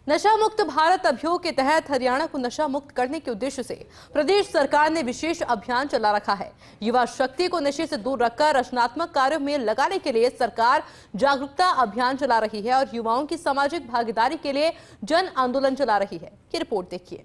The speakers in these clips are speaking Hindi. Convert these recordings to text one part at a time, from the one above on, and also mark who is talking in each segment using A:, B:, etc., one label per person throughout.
A: नशा मुक्त भारत अभियान के तहत हरियाणा को नशा मुक्त करने के उद्देश्य से प्रदेश सरकार ने विशेष अभियान चला रखा है। युवा शक्ति को नशे से दूर रखकर रचनात्मक कार्यों में लगाने के लिए सरकार जागरूकता अभियान चला रही है और युवाओं की सामाजिक भागीदारी के लिए जन आंदोलन चला रही है। ये रिपोर्ट देखिए।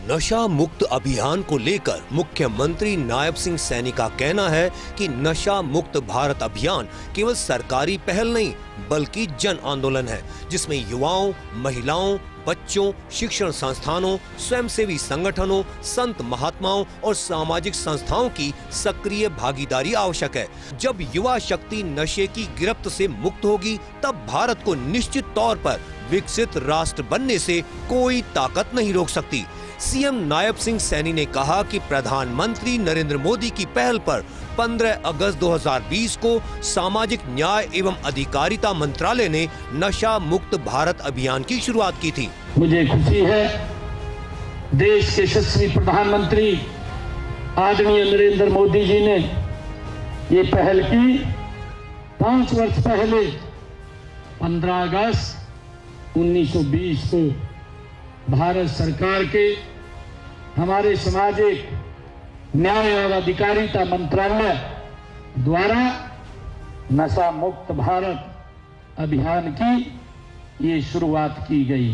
B: नशा मुक्त अभियान को लेकर मुख्यमंत्री नायब सिंह सैनी का कहना है कि नशा मुक्त भारत अभियान केवल सरकारी पहल नहीं बल्कि जन आंदोलन है, जिसमें युवाओं, महिलाओं, बच्चों, शिक्षण संस्थानों, स्वयंसेवी संगठनों, संत महात्माओं और सामाजिक संस्थाओं की सक्रिय भागीदारी आवश्यक है। जब युवा शक्ति नशे की गिरफ्त से मुक्त होगी, तब भारत को निश्चित तौर पर विकसित राष्ट्र बनने से कोई ताकत नहीं रोक सकती। सीएम नायब सिंह सैनी ने कहा कि प्रधानमंत्री नरेंद्र मोदी की पहल पर 15 अगस्त 2020 को सामाजिक न्याय एवं अधिकारिता मंत्रालय ने नशा मुक्त भारत अभियान की शुरुआत की थी।
C: मुझे खुशी है, देश के यशस्वी प्रधानमंत्री आदरणीय नरेंद्र मोदी जी ने ये पहल की। 5 वर्ष पहले 15 अगस्त 1920 को भारत सरकार के हमारे सामाजिक न्याय और अधिकारिता मंत्रालय द्वारा नशा मुक्त भारत अभियान की ये शुरुआत की गई।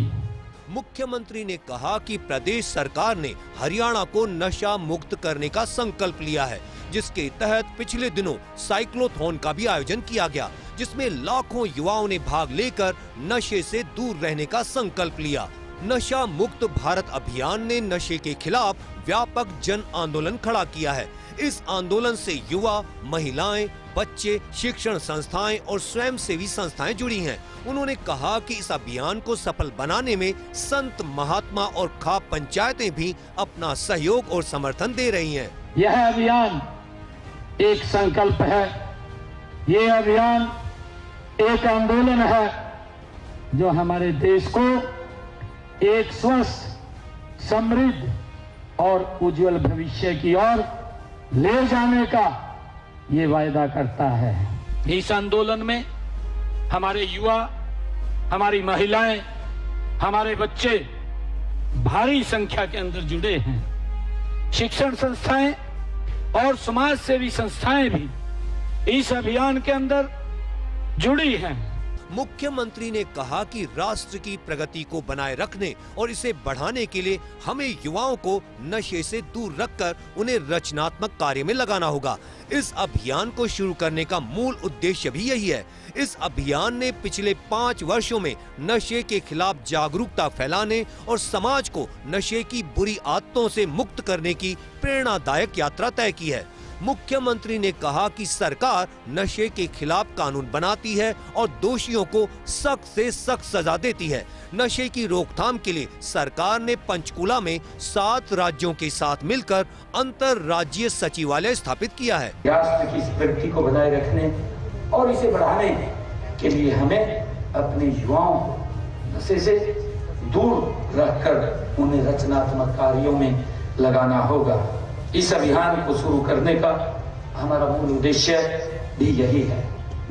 B: मुख्यमंत्री ने कहा कि प्रदेश सरकार ने हरियाणा को नशा मुक्त करने का संकल्प लिया है, जिसके तहत पिछले दिनों साइक्लोथॉन का भी आयोजन किया गया, जिसमें लाखों युवाओं ने भाग लेकर नशे से दूर रहने का संकल्प लिया। नशा मुक्त भारत अभियान ने नशे के खिलाफ व्यापक जन आंदोलन खड़ा किया है। इस आंदोलन से युवा, महिलाएं, बच्चे, शिक्षण संस्थाएं और स्वयंसेवी संस्थाएं जुड़ी हैं। उन्होंने कहा कि इस अभियान को सफल बनाने में संत महात्मा और खाप पंचायतें भी अपना सहयोग और समर्थन दे रही हैं।
C: यह अभियान एक संकल्प है, ये अभियान एक आंदोलन है जो हमारे देश को एक स्वस्थ, समृद्ध और उज्जवल भविष्य की ओर ले जाने का ये वायदा करता है। इस आंदोलन में हमारे युवा, हमारी महिलाएं, हमारे बच्चे भारी संख्या के अंदर जुड़े हैं। शिक्षण संस्थाएं और समाज सेवी संस्थाएं भी इस अभियान के अंदर जुड़ी हैं।
B: मुख्यमंत्री ने कहा कि राष्ट्र की प्रगति को बनाए रखने और इसे बढ़ाने के लिए हमें युवाओं को नशे से दूर रखकर उन्हें रचनात्मक कार्य में लगाना होगा। इस अभियान को शुरू करने का मूल उद्देश्य भी यही है। इस अभियान ने पिछले 5 वर्षों में नशे के खिलाफ जागरूकता फैलाने और समाज को नशे की बुरी आदतों से मुक्त करने की प्रेरणादायक यात्रा तय की है। मुख्यमंत्री ने कहा कि सरकार नशे के खिलाफ कानून बनाती है और दोषियों को सख्त से सख्त सजा देती है। नशे की रोकथाम के लिए सरकार ने पंचकुला में 7 राज्यों के साथ मिलकर अंतर्राज्यीय सचिवालय स्थापित किया है।
C: राष्ट्र की प्रगति को बनाए रखने और इसे बढ़ाने के लिए हमें अपने युवाओं को नशे से दूर रखकर उन्हें रचनात्मक कार्यों में लगाना होगा। इस अभियान को शुरू करने का हमारा मूल उद्देश्य भी यही है।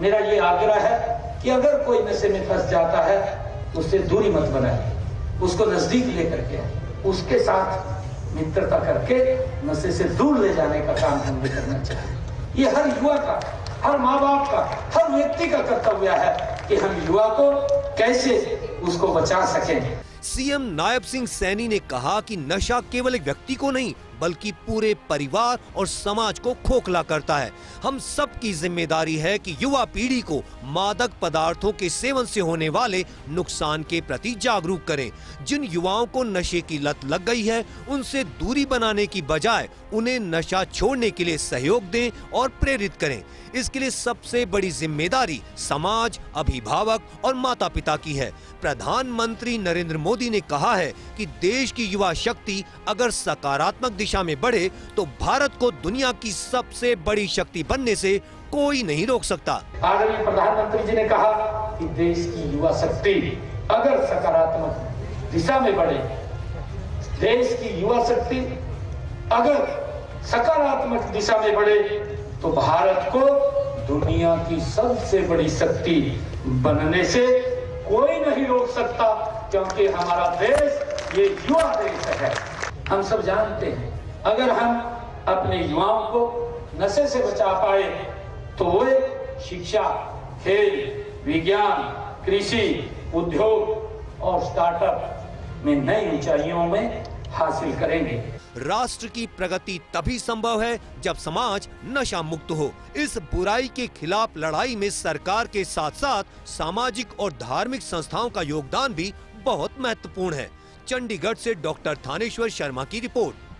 C: मेरा ये आग्रह है कि अगर कोई नशे में फंस जाता है तो उससे दूरी मत बनाए, उसको नजदीक लेकर के उसके साथ मित्रता करके नशे से दूर ले जाने का काम हमें करना चाहिए। ये हर युवा का, हर माँ बाप का, हर व्यक्ति का कर्तव्य है कि हम युवा को कैसे उसको बचा सकें।
B: सीएम नायब सिंह सैनी ने कहा कि नशा केवल एक व्यक्ति को नहीं बल्कि पूरे परिवार और समाज को खोखला करता है। हम सब की जिम्मेदारी है कि युवा पीढ़ी को मादक पदार्थों के सेवन से होने वाले नुकसान के प्रति जागरूक करें। जिन युवाओं को नशे की लत लग गई है, उनसे दूरी बनाने की बजाय उन्हें नशा छोड़ने के लिए सहयोग दें और प्रेरित करें। इसके लिए सबसे बड़ी जिम्मेदारी समाज, अभिभावक और माता पिता की है। प्रधानमंत्री नरेंद्र मोदी ने कहा है कि देश की युवा शक्ति अगर सकारात्मक दिशा में बढ़े तो भारत को दुनिया की सबसे बड़ी शक्ति बनने से कोई नहीं रोक सकता।
C: आदरणीय प्रधानमंत्री जी ने कहा कि देश की युवा शक्ति अगर सकारात्मक दिशा में बढ़े, देश की युवा शक्ति अगर सकारात्मक दिशा में बढ़े तो भारत को दुनिया की सबसे बड़ी शक्ति बनने से कोई नहीं रोक सकता, क्योंकि हमारा देश ये युवा देश है। हम सब जानते हैं, अगर हम अपने युवाओं को नशे से बचा पाए तो वे शिक्षा, खेल, विज्ञान, कृषि, उद्योग और स्टार्टअप में नई ऊंचाइयों में हासिल करेंगे।
B: राष्ट्र की प्रगति तभी संभव है जब समाज नशा मुक्त हो। इस बुराई के खिलाफ लड़ाई में सरकार के साथ साथ सामाजिक और धार्मिक संस्थाओं का योगदान भी बहुत महत्वपूर्ण है। चंडीगढ़ से डॉक्टर थानेश्वर शर्मा की रिपोर्ट।